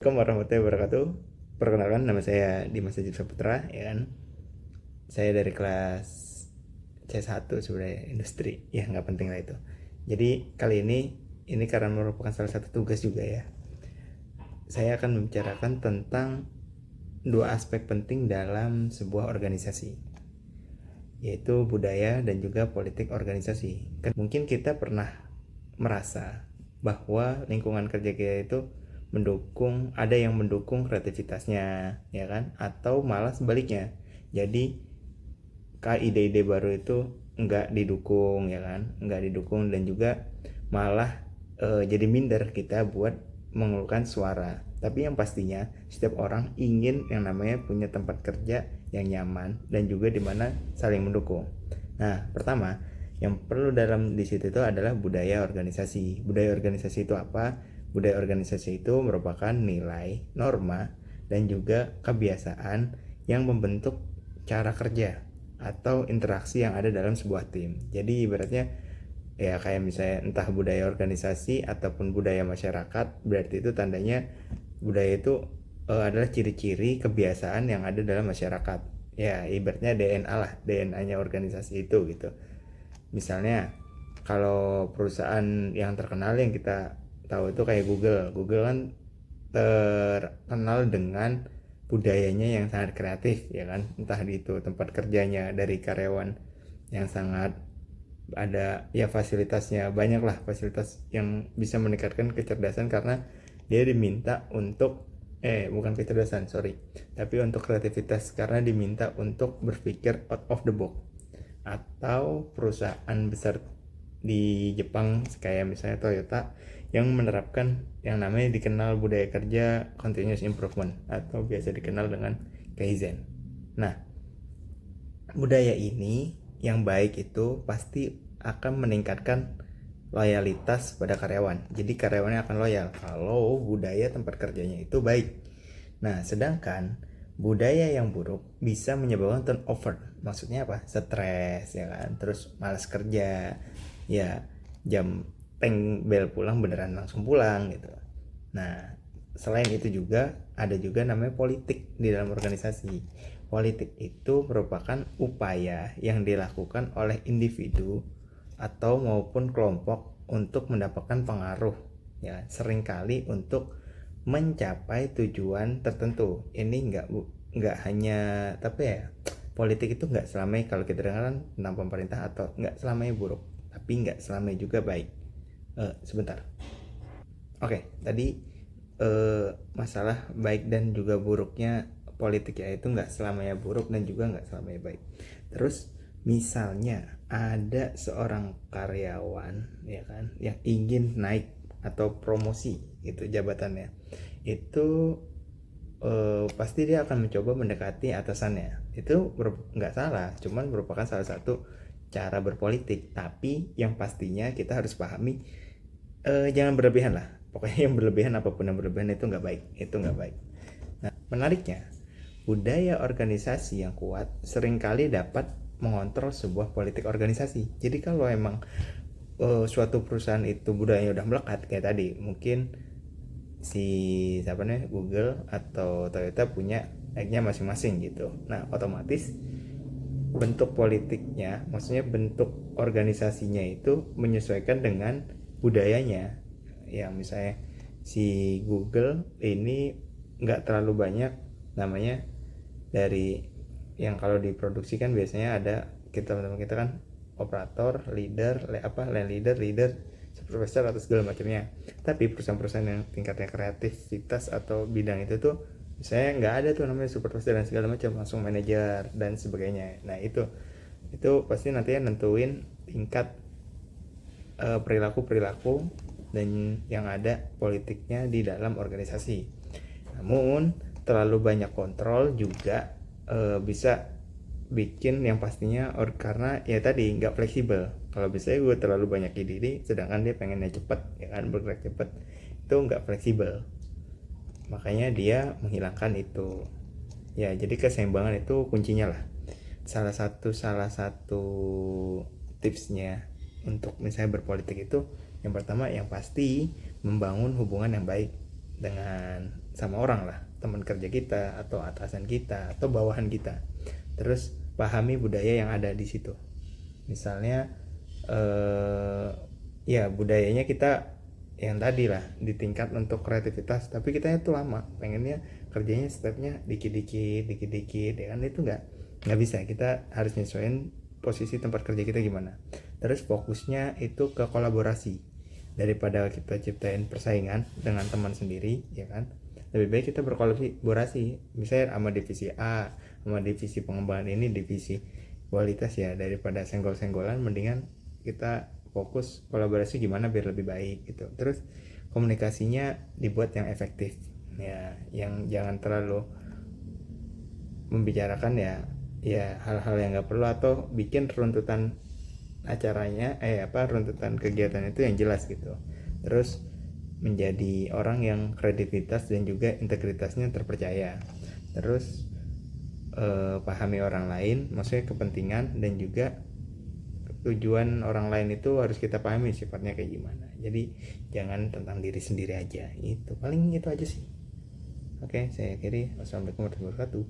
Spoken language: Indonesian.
Assalamualaikum warahmatullahi wabarakatuh. Perkenalkan, nama saya Dimas Najib Saputra, ya kan. Saya dari kelas C1 sebenarnya, industri. Ya, nggak penting lah itu. Jadi kali ini karena merupakan salah satu tugas juga ya. Saya akan membicarakan tentang dua aspek penting dalam sebuah organisasi, yaitu budaya dan juga politik organisasi. Mungkin kita pernah merasa bahwa lingkungan kerja kita itu ada yang mendukung kreativitasnya, ya kan, atau malah sebaliknya. Jadi ide-ide baru itu nggak didukung, ya kan, nggak didukung, dan juga malah jadi minder kita buat mengeluarkan suara. Tapi yang pastinya setiap orang ingin yang namanya punya tempat kerja yang nyaman dan juga dimana saling mendukung. Nah, pertama yang perlu dalam di situ itu adalah budaya organisasi. Budaya organisasi itu apa? Budaya organisasi itu merupakan nilai, norma, dan juga kebiasaan yang membentuk cara kerja atau interaksi yang ada dalam sebuah tim. Jadi ibaratnya ya kayak misalnya entah budaya organisasi ataupun budaya masyarakat, berarti itu tandanya budaya itu adalah ciri-ciri kebiasaan yang ada dalam masyarakat. Ya ibaratnya DNA lah, DNA-nya organisasi itu gitu. Misalnya kalau perusahaan yang terkenal yang kita tahu itu kayak Google kan terkenal dengan budayanya yang sangat kreatif, ya kan, entah itu tempat kerjanya dari karyawan yang sangat ada ya, fasilitasnya banyak lah, fasilitas yang bisa meningkatkan kecerdasan karena dia diminta untuk bukan kecerdasan, sorry, tapi untuk kreativitas karena diminta untuk berpikir out of the box. Atau perusahaan besar di Jepang kayak misalnya Toyota yang menerapkan yang namanya dikenal budaya kerja continuous improvement atau biasa dikenal dengan Kaizen. Nah, budaya ini yang baik itu pasti akan meningkatkan loyalitas pada karyawan. Jadi karyawannya akan loyal kalau budaya tempat kerjanya itu baik. Nah, sedangkan budaya yang buruk bisa menyebabkan turnover. Maksudnya apa? Stres, ya kan. Terus malas kerja. Ya, jam teng bel pulang beneran langsung pulang gitu. Nah, selain itu juga ada juga namanya politik di dalam organisasi. Politik itu merupakan upaya yang dilakukan oleh individu atau maupun kelompok untuk mendapatkan pengaruh, ya, seringkali untuk mencapai tujuan tertentu. Ini nggak hanya, tapi ya politik itu nggak selamanya, kalau kita dengar tentang pemerintah, atau nggak selamanya buruk, tapi nggak selamanya juga baik. Sebentar. Oke, tadi masalah baik dan juga buruknya politik, ya, itu nggak selamanya buruk dan juga nggak selamanya baik. Terus misalnya ada seorang karyawan, ya kan, yang ingin naik atau promosi gitu jabatannya, itu pasti dia akan mencoba mendekati atasannya. Itu nggak salah, cuman merupakan salah satu cara berpolitik. Tapi yang pastinya kita harus pahami, jangan berlebihan lah. Pokoknya yang berlebihan, apapun yang berlebihan itu nggak baik, itu nggak baik. Nah, menariknya, budaya organisasi yang kuat seringkali dapat mengontrol sebuah politik organisasi. Jadi kalau emang suatu perusahaan itu budayanya udah melekat kayak tadi, mungkin si siapa nih, Google atau Toyota punya naiknya masing-masing gitu. Nah, otomatis bentuk politiknya, maksudnya bentuk organisasinya itu menyesuaikan dengan budayanya. Ya misalnya si Google ini nggak terlalu banyak namanya dari yang kalau diproduksi kan biasanya ada kita teman-teman kita kan operator, leader, line leader, supervisor atau segala macamnya. Tapi perusahaan-perusahaan yang tingkatnya kreativitas atau bidang itu tuh saya nggak ada tuh namanya supervisor dan segala macam, langsung manajer dan sebagainya. Nah, itu pasti nantinya nentuin tingkat perilaku dan yang ada politiknya di dalam organisasi. Namun terlalu banyak kontrol juga bisa bikin yang pastinya karena ya tadi nggak fleksibel. Kalau misalnya gue terlalu banyak ide, sedangkan dia pengennya cepet, ya kan, bergerak cepet, itu nggak fleksibel. Makanya dia menghilangkan itu. Ya, jadi keseimbangan itu kuncinya lah. Salah satu tipsnya untuk misalnya berpolitik itu, yang pertama yang pasti membangun hubungan yang baik dengan sama orang lah, teman kerja kita atau atasan kita atau bawahan kita. Terus pahami budaya yang ada di situ. Misalnya ya budayanya kita yang tadi lah di tingkat untuk kreativitas, tapi kita itu lama pengennya kerjanya stepnya dikit-dikit ya kan, itu nggak bisa. Kita harus nyesuaiin posisi tempat kerja kita gimana. Terus fokusnya itu ke kolaborasi daripada kita ciptain persaingan dengan teman sendiri ya kan. Lebih baik kita berkolaborasi misalnya sama divisi A, sama divisi pengembangan ini, divisi kualitas ya, daripada senggol-senggolan mendingan kita fokus kolaborasi gimana biar lebih baik gitu. Terus komunikasinya dibuat yang efektif ya, yang jangan terlalu membicarakan ya hal-hal yang nggak perlu, atau bikin runtutan acaranya runtutan kegiatan itu yang jelas gitu. Terus menjadi orang yang kredibilitas dan juga integritasnya terpercaya. Terus pahami orang lain, maksudnya kepentingan dan juga tujuan orang lain itu harus kita pahami sifatnya kayak gimana. Jadi jangan tentang diri sendiri aja. Itu paling itu aja sih. Oke, saya akhiri. Wassalamualaikum warahmatullahi wabarakatuh.